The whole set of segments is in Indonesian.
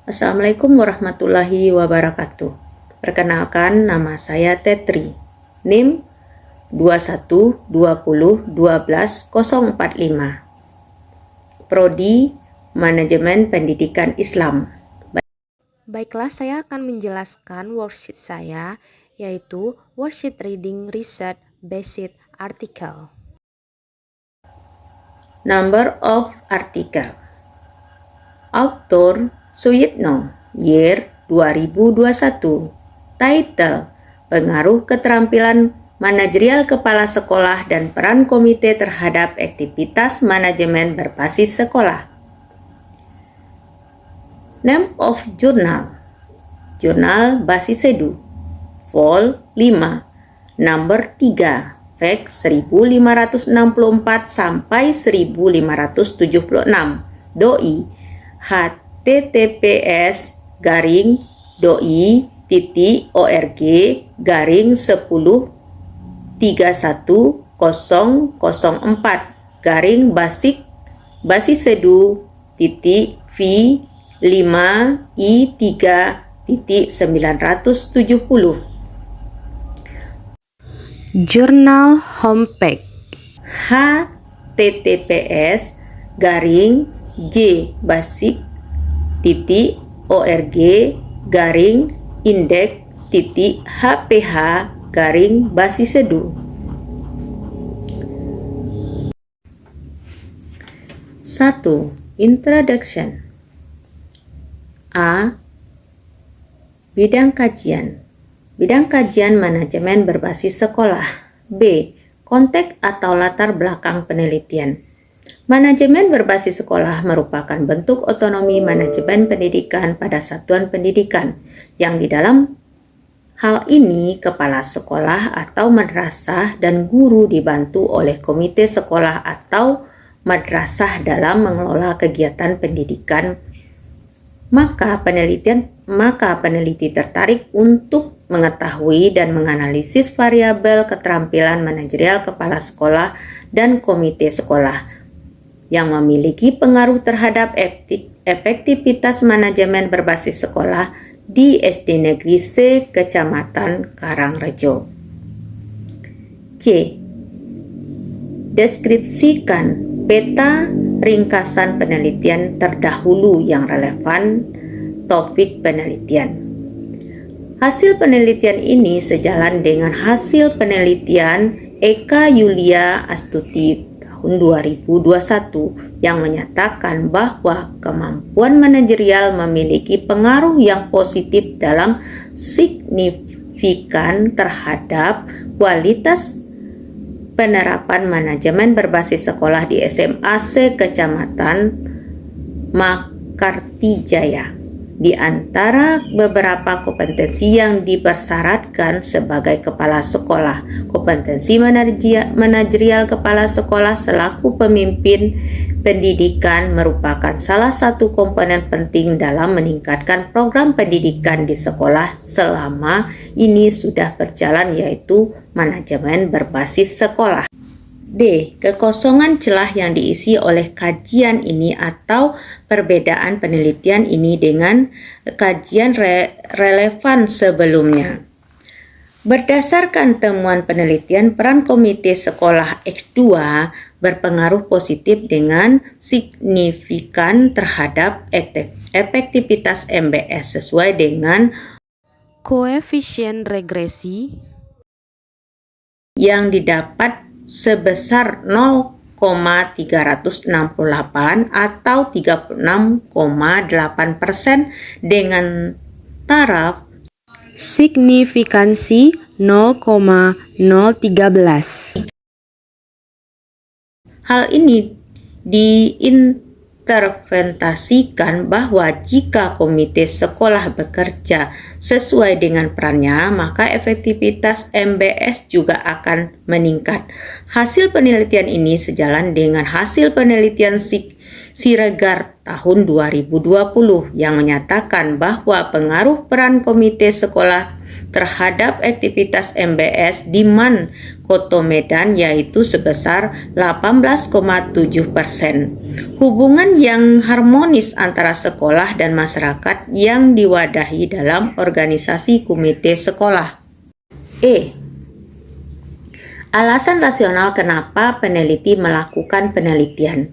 Assalamualaikum warahmatullahi wabarakatuh. Perkenalkan, nama saya Tetri. NIM 212012045. Prodi Manajemen Pendidikan Islam. Baiklah, saya akan menjelaskan worksheet saya, yaitu worksheet reading research based article. Number of article. Author Suyitno, year 2021. Title: Pengaruh Keterampilan Manajerial Kepala Sekolah dan Peran Komite Terhadap Aktivitas Manajemen Berbasis Sekolah. Name of Journal: Jurnal Basisedu, Vol 5, Number 3, Fact 1564 sampai 1576. Doi https://garing.i.basic.v5i3.970. Jurnal homepage https://j-basic.org/index.hph/basisedu. 1. Introduction. A. Bidang kajian. Bidang kajian manajemen berbasis sekolah. B. Konteks atau latar belakang penelitian. Manajemen berbasis sekolah merupakan bentuk otonomi manajemen pendidikan pada satuan pendidikan, yang di dalam hal ini kepala sekolah atau madrasah dan guru dibantu oleh komite sekolah atau madrasah dalam mengelola kegiatan pendidikan. Maka peneliti tertarik untuk mengetahui dan menganalisis variabel keterampilan manajerial kepala sekolah dan komite sekolah yang memiliki pengaruh terhadap efektivitas manajemen berbasis sekolah di SD Negeri C Kecamatan Karangrejo. C. Deskripsikan peta ringkasan penelitian terdahulu yang relevan topik penelitian. Hasil penelitian ini sejalan dengan hasil penelitian Eka Yulia Astuti tahun 2021 yang menyatakan bahwa kemampuan manajerial memiliki pengaruh yang positif dalam signifikan terhadap kualitas penerapan manajemen berbasis sekolah di SMA C Kecamatan Makartijaya. Di antara beberapa kompetensi yang dipersyaratkan sebagai kepala sekolah, kompetensi manajerial kepala sekolah selaku pemimpin pendidikan merupakan salah satu komponen penting dalam meningkatkan program pendidikan di sekolah selama ini sudah berjalan, yaitu manajemen berbasis sekolah. D. Kekosongan celah yang diisi oleh kajian ini atau perbedaan penelitian ini dengan kajian relevan sebelumnya. Berdasarkan temuan penelitian, peran komite sekolah X2 berpengaruh positif dengan signifikan terhadap efektivitas MBS sesuai dengan koefisien regresi yang didapat sebesar 0,368 atau 36,8% dengan taraf signifikansi 0,013. Hal ini diinterpretasikan bahwa jika komite sekolah bekerja sesuai dengan perannya, maka efektivitas MBS juga akan meningkat. Hasil penelitian ini sejalan dengan hasil penelitian Siregar tahun 2020 yang menyatakan bahwa pengaruh peran komite sekolah terhadap aktivitas MBS di MAN Koto Medan yaitu sebesar 18,7%. Hubungan yang harmonis antara sekolah dan masyarakat yang diwadahi dalam organisasi komite sekolah. Alasan rasional kenapa peneliti melakukan penelitian.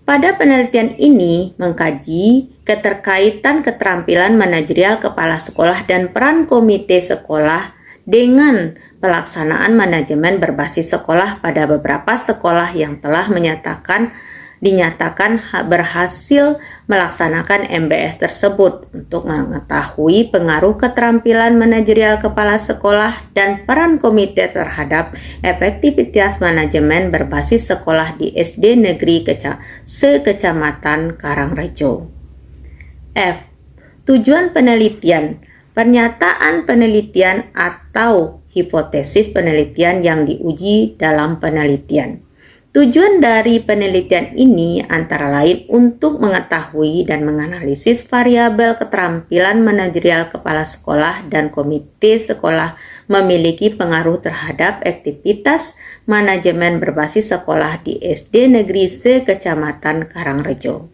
Pada penelitian ini mengkaji keterkaitan keterampilan manajerial kepala sekolah dan peran komite sekolah dengan pelaksanaan manajemen berbasis sekolah pada beberapa sekolah yang telah dinyatakan berhasil melaksanakan MBS tersebut untuk mengetahui pengaruh keterampilan manajerial kepala sekolah dan peran komite terhadap efektivitas manajemen berbasis sekolah di SD negeri sekecamatan Karangrejo. Tujuan penelitian. Pernyataan penelitian atau hipotesis penelitian yang diuji dalam penelitian. Tujuan dari penelitian ini antara lain untuk mengetahui dan menganalisis variabel keterampilan manajerial kepala sekolah dan komite sekolah memiliki pengaruh terhadap aktivitas manajemen berbasis sekolah di SD negeri sekecamatan Karangrejo.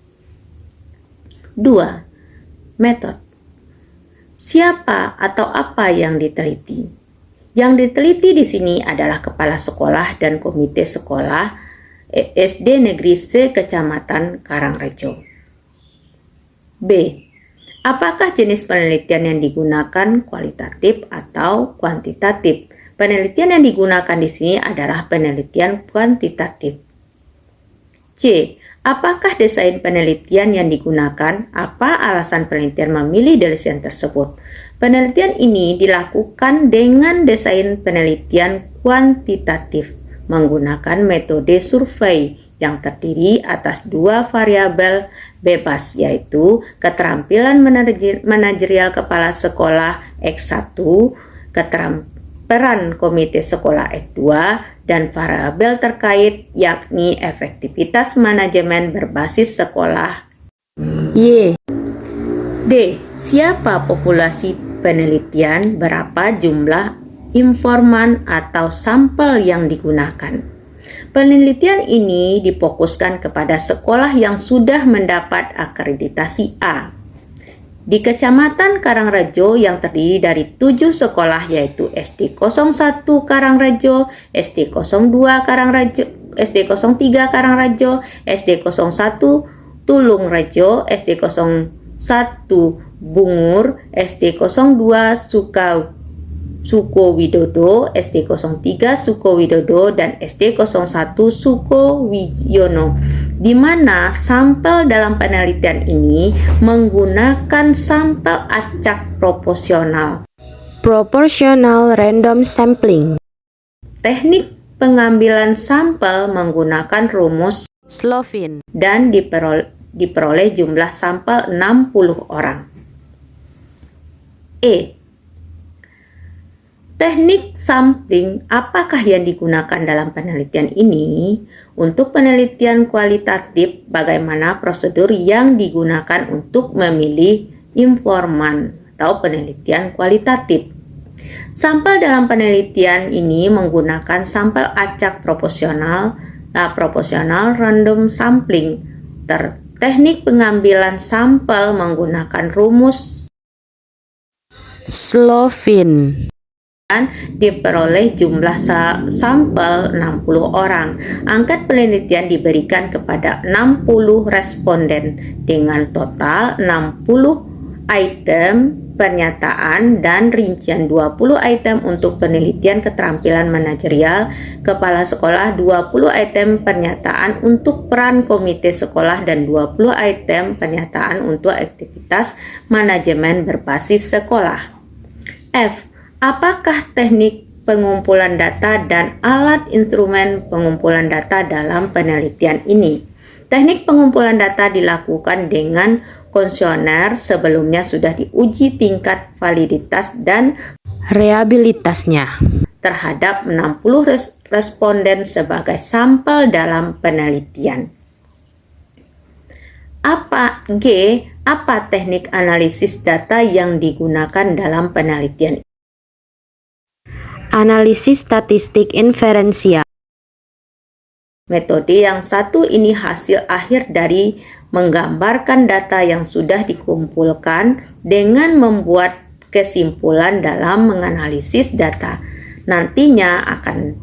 2. Metode. Siapa atau apa yang diteliti? Yang diteliti di sini adalah kepala sekolah dan komite sekolah SD negeri sekecamatan Karangrejo. B. Apakah jenis penelitian yang digunakan kualitatif atau kuantitatif? Penelitian yang digunakan di sini adalah penelitian kuantitatif. C. Apakah desain penelitian yang digunakan? Apa alasan penelitian memilih desain tersebut? Penelitian ini dilakukan dengan desain penelitian kuantitatif menggunakan metode survei yang terdiri atas dua variabel bebas, yaitu keterampilan manajerial kepala sekolah X1, peran komite sekolah X2, dan variabel terkait yakni efektivitas manajemen berbasis sekolah. Y. D. Siapa populasi penelitian? Berapa jumlah informan atau sampel yang digunakan? Penelitian ini difokuskan kepada sekolah yang sudah mendapat akreditasi A. Di Kecamatan Karangrejo yang terdiri dari 7 sekolah yaitu SD 01 Karangrejo, SD 02 Karangrejo, SD 03 Karangrejo, SD 01 Tulungrejo, SD 01 Bungur, SD 02 Sukowidodo, SD 03 Sukowidodo, dan SD 01 Sukowiyono, di mana sampel dalam penelitian ini menggunakan sampel acak proporsional. Proportional random sampling. Teknik pengambilan sampel menggunakan rumus Slovin. dan diperoleh jumlah sampel 60 orang. Teknik sampling apakah yang digunakan dalam penelitian ini? Untuk penelitian kualitatif, bagaimana prosedur yang digunakan untuk memilih informan atau penelitian kualitatif? Sampel dalam penelitian ini menggunakan sampel acak proporsional random sampling. Teknik pengambilan sampel menggunakan rumus Slovin. Diperoleh jumlah sampel 60 orang. Angka penelitian diberikan kepada 60 responden dengan total 60 item pernyataan dan rincian 20 item untuk penelitian keterampilan manajerial kepala sekolah, 20 item pernyataan untuk peran komite sekolah, dan 20 item pernyataan untuk aktivitas manajemen berbasis sekolah. Apakah teknik pengumpulan data dan alat instrumen pengumpulan data dalam penelitian ini? Teknik pengumpulan data dilakukan dengan kuesioner sebelumnya sudah diuji tingkat validitas dan reliabilitasnya terhadap 60 responden sebagai sampel dalam penelitian. Apa teknik analisis data yang digunakan dalam penelitian? Analisis statistik inferensial. Metode yang satu ini hasil akhir dari menggambarkan data yang sudah dikumpulkan dengan membuat kesimpulan dalam menganalisis data. Nantinya akan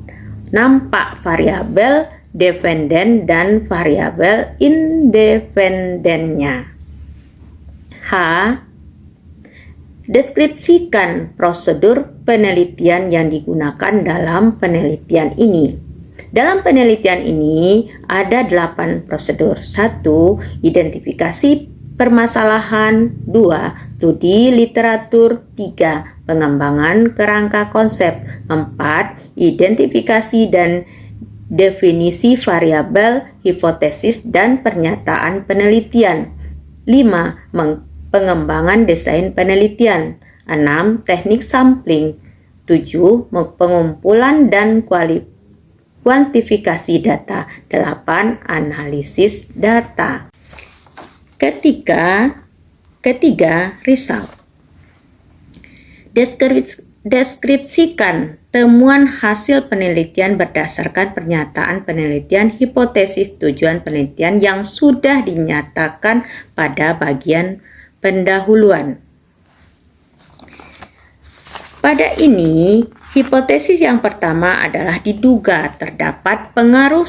nampak variabel dependen dan variabel independennya. H. Deskripsikan prosedur penelitian yang digunakan dalam penelitian ini. Dalam penelitian ini ada 8 prosedur. 1. Identifikasi permasalahan. 2. Studi literatur. 3. Pengembangan kerangka konsep. 4. Identifikasi dan definisi variabel, hipotesis, dan pernyataan penelitian. 5. Pengembangan desain penelitian. 6. Teknik sampling. 7. Pengumpulan dan kuantifikasi data. 8. Analisis data. Ketiga, result. Deskripsikan temuan hasil penelitian berdasarkan pernyataan penelitian, hipotesis, tujuan penelitian yang sudah dinyatakan pada bagian pendahuluan. Pada ini, hipotesis yang pertama adalah diduga terdapat pengaruh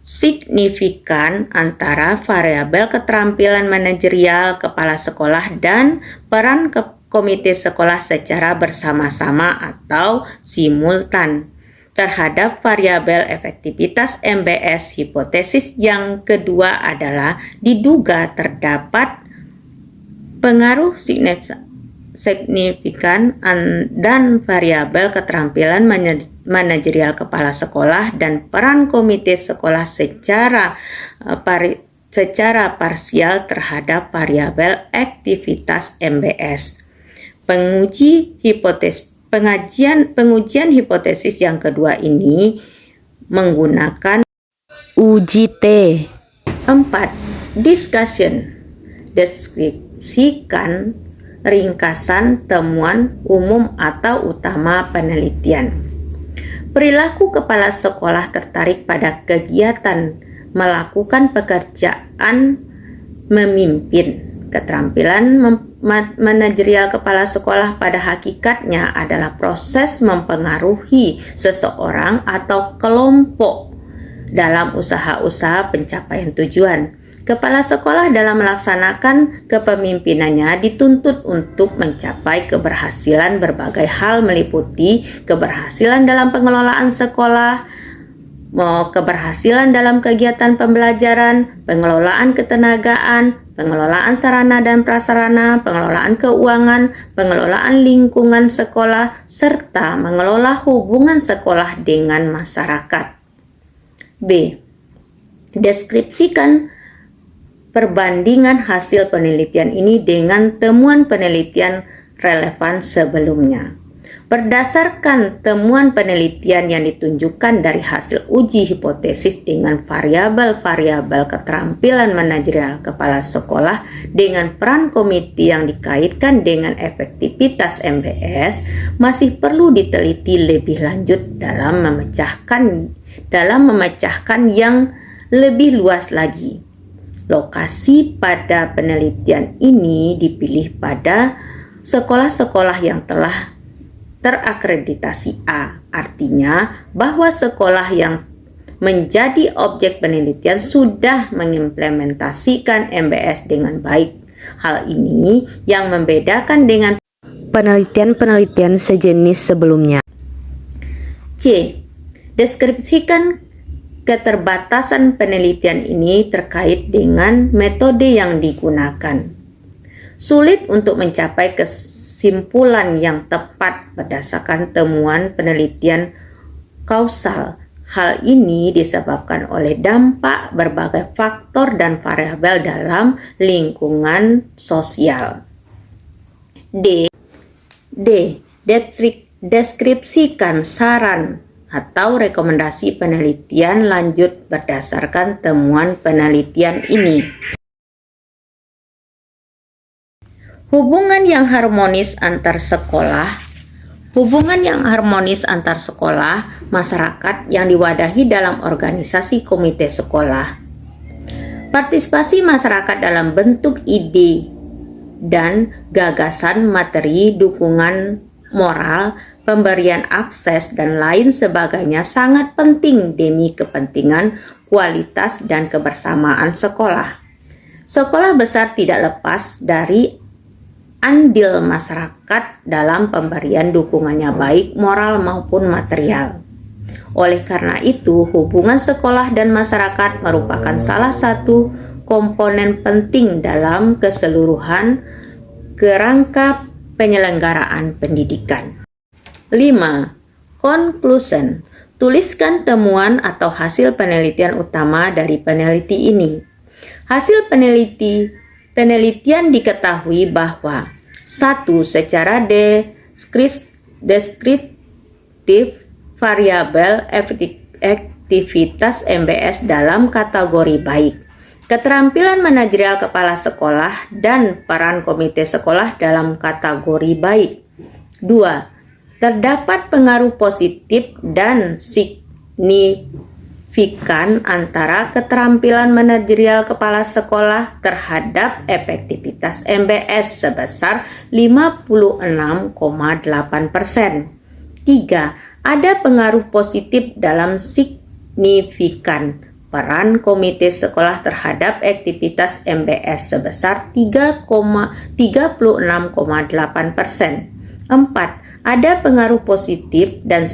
signifikan antara variabel keterampilan manajerial kepala sekolah dan peran komite sekolah secara bersama-sama atau simultan terhadap variabel efektivitas MBS. Hipotesis yang kedua adalah diduga terdapat pengaruh signifikan dan variabel keterampilan manajerial kepala sekolah dan peran komite sekolah secara parsial terhadap variabel aktivitas MBS. Pengujian hipotesis yang kedua ini menggunakan Uji T. 4. Discussion. Deskripsikan ringkasan temuan umum atau utama penelitian. Perilaku kepala sekolah tertarik pada kegiatan melakukan pekerjaan memimpin. Keterampilan manajerial kepala sekolah pada hakikatnya adalah proses mempengaruhi seseorang atau kelompok dalam usaha-usaha pencapaian tujuan. Kepala sekolah dalam melaksanakan kepemimpinannya dituntut untuk mencapai keberhasilan berbagai hal meliputi keberhasilan dalam pengelolaan sekolah, keberhasilan dalam kegiatan pembelajaran, pengelolaan ketenagaan, pengelolaan sarana dan prasarana, pengelolaan keuangan, pengelolaan lingkungan sekolah, serta mengelola hubungan sekolah dengan masyarakat. B. Deskripsikan perbandingan hasil penelitian ini dengan temuan penelitian relevan sebelumnya. Berdasarkan temuan penelitian yang ditunjukkan dari hasil uji hipotesis dengan variabel-variabel keterampilan manajerial kepala sekolah dengan peran komite yang dikaitkan dengan efektivitas MBS, masih perlu diteliti lebih lanjut dalam memecahkan yang lebih luas lagi. Lokasi pada penelitian ini dipilih pada sekolah-sekolah yang telah terakreditasi A, artinya bahwa sekolah yang menjadi objek penelitian sudah mengimplementasikan MBS dengan baik. Hal ini yang membedakan dengan penelitian-penelitian sejenis sebelumnya. C. Deskripsikan keterbatasan penelitian ini terkait dengan metode yang digunakan. Sulit untuk mencapai kesimpulan yang tepat berdasarkan temuan penelitian kausal. Hal ini disebabkan oleh dampak berbagai faktor dan variabel dalam lingkungan sosial. D. Deskripsikan saran atau rekomendasi penelitian lanjut berdasarkan temuan penelitian ini. Hubungan yang harmonis antar sekolah Hubungan yang harmonis antar sekolah, masyarakat yang diwadahi dalam organisasi komite sekolah. Partisipasi masyarakat dalam bentuk ide dan gagasan, materi, dukungan moral, pemberian akses, dan lain sebagainya sangat penting demi kepentingan, kualitas, dan kebersamaan sekolah. Sekolah besar tidak lepas dari andil masyarakat dalam pemberian dukungannya baik moral maupun material. Oleh karena itu, hubungan sekolah dan masyarakat merupakan salah satu komponen penting dalam keseluruhan kerangka penyelenggaraan pendidikan. 5. Conclusion. Tuliskan temuan atau hasil penelitian utama dari peneliti ini. Hasil penelitian diketahui bahwa 1. Secara deskriptif variabel aktivitas MBS dalam kategori baik, keterampilan manajerial kepala sekolah dan peran komite sekolah dalam kategori baik. 2. Terdapat pengaruh positif dan signifikan antara keterampilan manajerial kepala sekolah terhadap efektivitas MBS sebesar 56,8%. 3. Ada pengaruh positif dalam signifikan peran komite sekolah terhadap aktivitas MBS sebesar 36,8%. 4. Ada pengaruh positif dan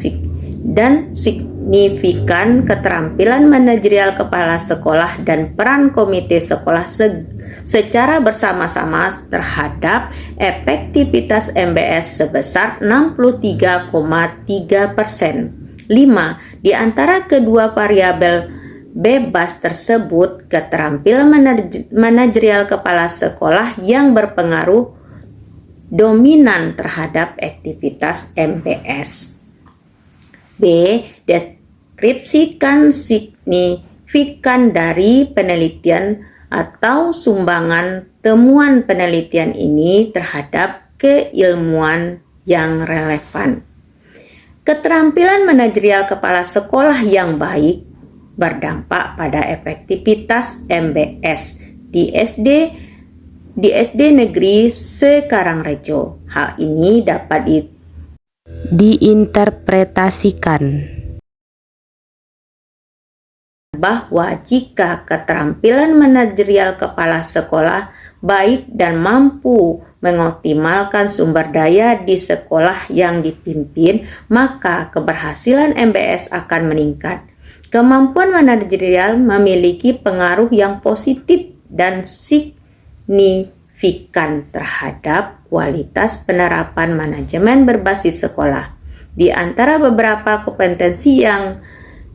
signifikan keterampilan manajerial kepala sekolah dan peran komite sekolah secara bersama-sama terhadap efektivitas MBS sebesar 63,3%. 5. Di antara kedua variabel bebas tersebut, keterampilan manajerial kepala sekolah yang berpengaruh dominan terhadap aktivitas MBS. B. Deskripsikan signifikan dari penelitian atau sumbangan temuan penelitian ini terhadap keilmuan yang relevan. Keterampilan manajerial kepala sekolah yang baik berdampak pada efektivitas MBS di SD negeri Sekarangrejo. Hal ini dapat diinterpretasikan bahwa jika keterampilan manajerial kepala sekolah baik dan mampu mengoptimalkan sumber daya di sekolah yang dipimpin, maka keberhasilan MBS akan meningkat. Kemampuan manajerial memiliki pengaruh yang positif dan signifikan terhadap kualitas penerapan manajemen berbasis sekolah. Di antara beberapa kompetensi yang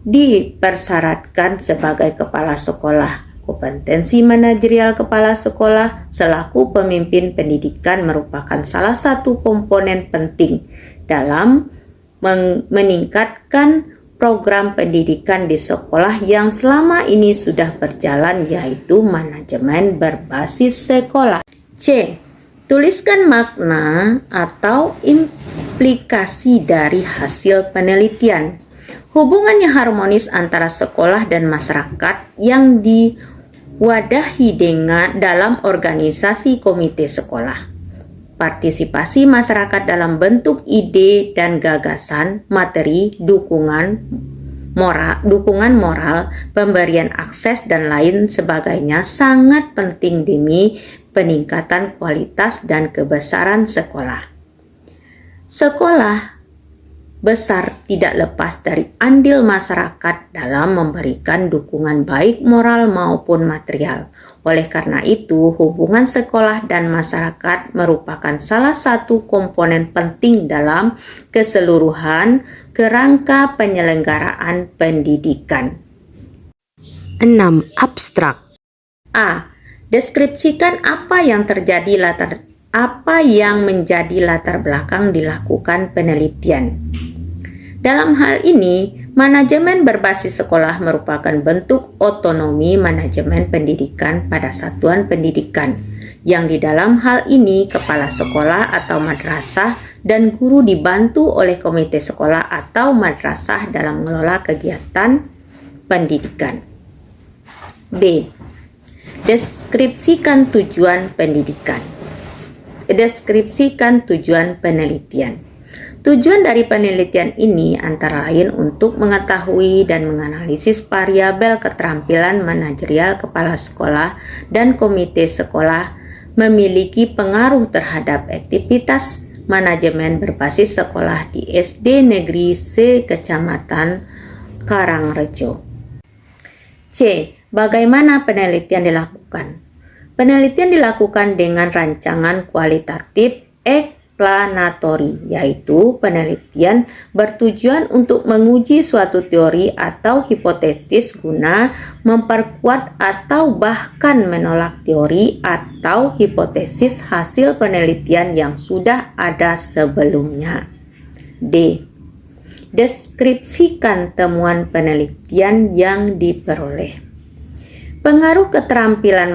dipersyaratkan sebagai kepala sekolah, kompetensi manajerial kepala sekolah selaku pemimpin pendidikan merupakan salah satu komponen penting dalam meningkatkan program pendidikan di sekolah yang selama ini sudah berjalan, yaitu manajemen berbasis sekolah. C. Tuliskan makna atau implikasi dari hasil penelitian. Hubungan yang harmonis antara sekolah dan masyarakat yang diwadahi dalam organisasi komite sekolah. Partisipasi masyarakat dalam bentuk ide dan gagasan, materi, dukungan moral, pemberian akses, dan lain sebagainya sangat penting demi peningkatan kualitas dan kebesaran sekolah. Sekolah besar tidak lepas dari andil masyarakat dalam memberikan dukungan baik moral maupun material. Oleh karena itu, hubungan sekolah dan masyarakat merupakan salah satu komponen penting dalam keseluruhan kerangka penyelenggaraan pendidikan. 6. Abstrak. A. Deskripsikan apa yang menjadi latar belakang dilakukan penelitian. Dalam hal ini, manajemen berbasis sekolah merupakan bentuk otonomi manajemen pendidikan pada satuan pendidikan, yang di dalam hal ini kepala sekolah atau madrasah dan guru dibantu oleh komite sekolah atau madrasah dalam mengelola kegiatan pendidikan. B. Deskripsikan tujuan pendidikan. Deskripsikan tujuan penelitian. Tujuan dari penelitian ini antara lain untuk mengetahui dan menganalisis variabel keterampilan manajerial kepala sekolah dan komite sekolah memiliki pengaruh terhadap aktivitas manajemen berbasis sekolah di SD Negeri se-Kecamatan Karangrejo. C. Bagaimana penelitian dilakukan? Penelitian dilakukan dengan rancangan kualitatif explanatory, yaitu penelitian bertujuan untuk menguji suatu teori atau hipotesis guna memperkuat atau bahkan menolak teori atau hipotesis hasil penelitian yang sudah ada sebelumnya. D. Deskripsikan temuan penelitian yang diperoleh. Pengaruh keterampilan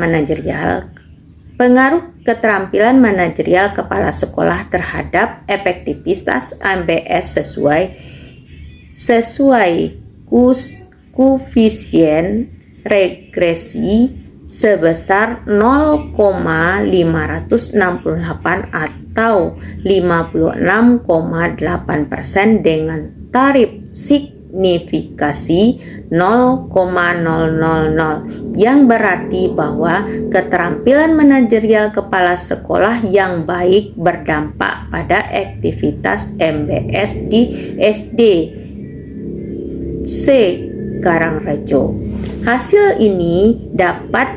manajerial kepala sekolah terhadap efektivitas MBS sesuai koefisien regresi sebesar 0,568 atau 56,8% dengan tarif signifikasi 0,000, yang berarti bahwa keterampilan manajerial kepala sekolah yang baik berdampak pada aktivitas MBS di SD C Karangrejo. Hasil ini dapat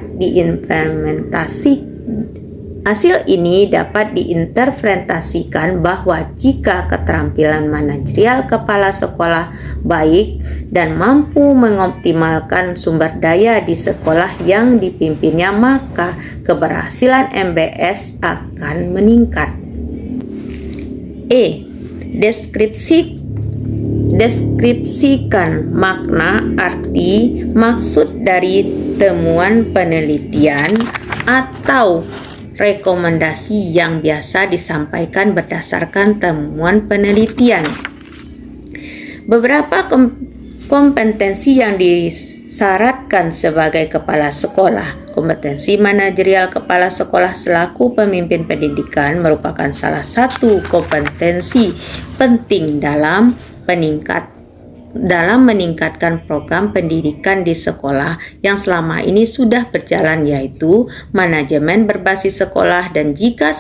diinterpretasikan bahwa jika keterampilan manajerial kepala sekolah baik dan mampu mengoptimalkan sumber daya di sekolah yang dipimpinnya, maka keberhasilan MBS akan meningkat. E. Deskripsikan makna, arti, maksud dari temuan penelitian atau rekomendasi yang biasa disampaikan berdasarkan temuan penelitian. Beberapa kompetensi yang disyaratkan sebagai kepala sekolah. Kompetensi manajerial kepala sekolah selaku pemimpin pendidikan merupakan salah satu kompetensi penting dalam meningkatkan program pendidikan di sekolah yang selama ini sudah berjalan, yaitu manajemen berbasis sekolah, dan jika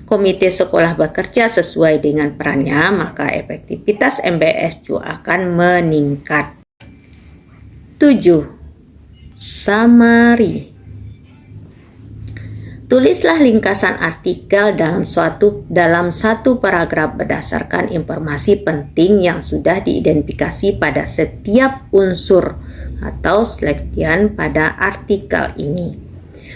komite sekolah bekerja sesuai dengan perannya, maka efektivitas MBS juga akan meningkat. 7. Summary. Tulislah ringkasan artikel dalam satu paragraf berdasarkan informasi penting yang sudah diidentifikasi pada setiap unsur atau seleksian pada artikel ini.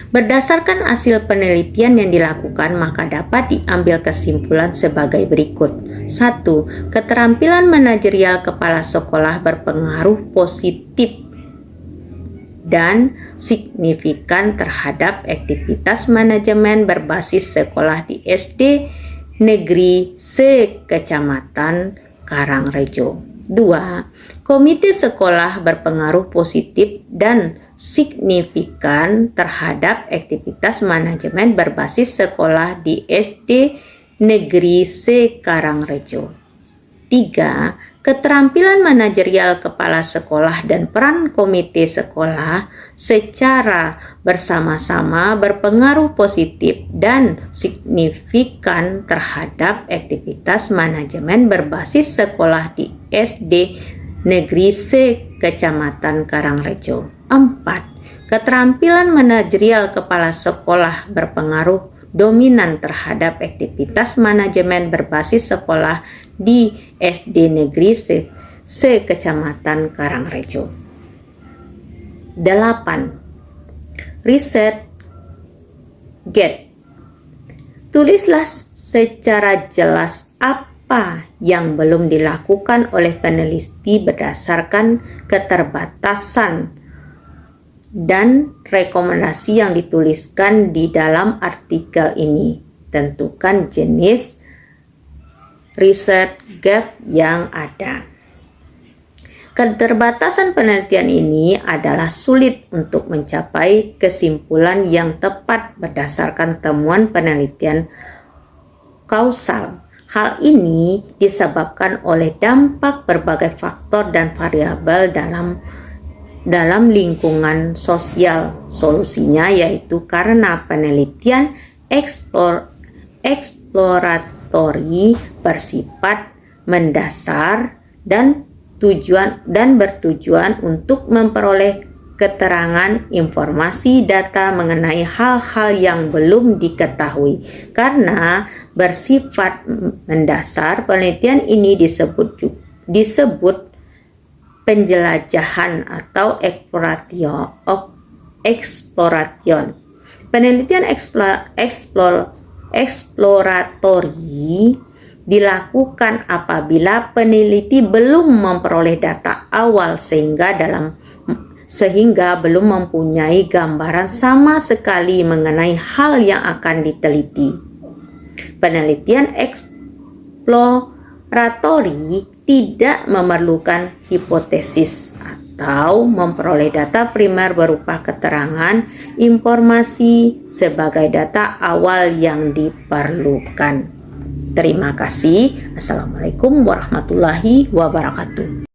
Berdasarkan hasil penelitian yang dilakukan, maka dapat diambil kesimpulan sebagai berikut. 1. Keterampilan manajerial kepala sekolah berpengaruh positif dan signifikan terhadap aktivitas manajemen berbasis sekolah di SD Negeri se-Kecamatan Karangrejo. 2. Komite sekolah berpengaruh positif dan signifikan terhadap aktivitas manajemen berbasis sekolah di SD Negeri se-Karangrejo. 3. Keterampilan manajerial kepala sekolah dan peran komite sekolah secara bersama-sama berpengaruh positif dan signifikan terhadap aktivitas manajemen berbasis sekolah di SD Negeri se-Kecamatan Karangrejo. 4. Keterampilan manajerial kepala sekolah berpengaruh dominan terhadap aktivitas manajemen berbasis sekolah di SD Negeri se-Kecamatan Karangrejo. 8. Riset Get. Tulislah secara jelas apa yang belum dilakukan oleh peneliti berdasarkan keterbatasan dan rekomendasi yang dituliskan di dalam artikel ini. Tentukan jenis riset gap yang ada. Keterbatasan penelitian ini adalah sulit untuk mencapai kesimpulan yang tepat berdasarkan temuan penelitian kausal. Hal ini disebabkan oleh dampak berbagai faktor dan variabel dalam lingkungan sosial. Solusinya yaitu karena penelitian eksploratori bersifat mendasar dan bertujuan untuk memperoleh keterangan, informasi, data mengenai hal-hal yang belum diketahui. Karena bersifat mendasar, penelitian ini disebut penjelajahan atau exploration. Penelitian eksploratori dilakukan apabila peneliti belum memperoleh data awal sehingga belum mempunyai gambaran sama sekali mengenai hal yang akan diteliti. Penelitian eksploratori tidak memerlukan hipotesis atau memperoleh data primer berupa keterangan informasi sebagai data awal yang diperlukan. Terima kasih. Assalamualaikum warahmatullahi wabarakatuh.